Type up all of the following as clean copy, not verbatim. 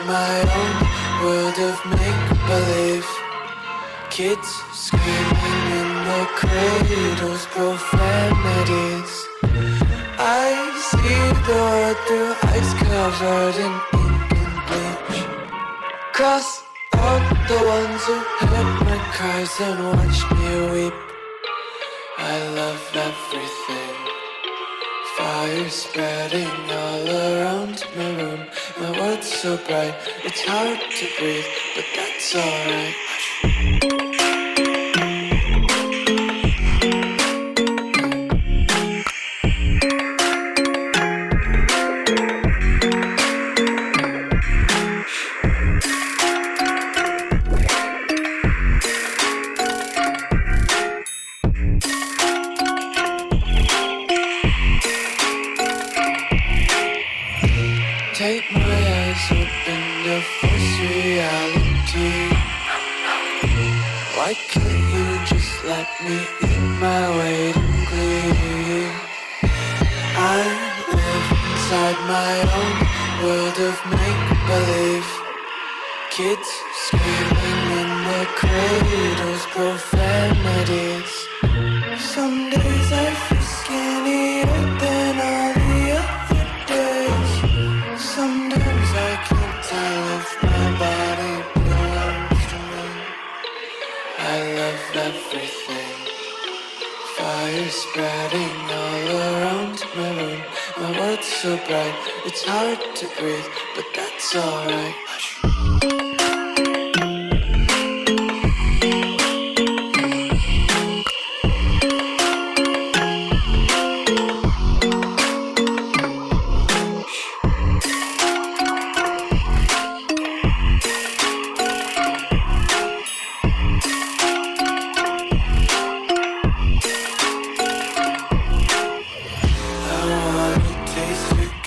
my own world of make-believe. Kids screaming in the cradles, profanities. I see the world through ice covered in ink and bleach. Cross out the ones who heard my cries and watched me weep. I love everything. Fire spreading all around my room. My world's so bright, it's hard to breathe, but that's alright. Take my eyes open to force reality. Why can't you just let me eat my weight in glee? I live inside my own world of make-believe. Kids screaming in the cradles, profanities. Some days I feel skinnier than all the other days. Sometimes I can't tell if my body belongs to me. I love everything. Fire spreading all around my room. My world's so bright, it's hard to breathe, but that's alright.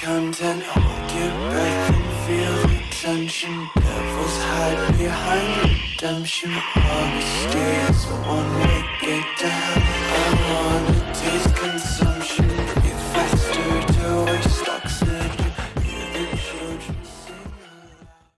Content, hold your breath and feel the tension. Devils hide behind redemption. Honesty is a one-way gate to hell.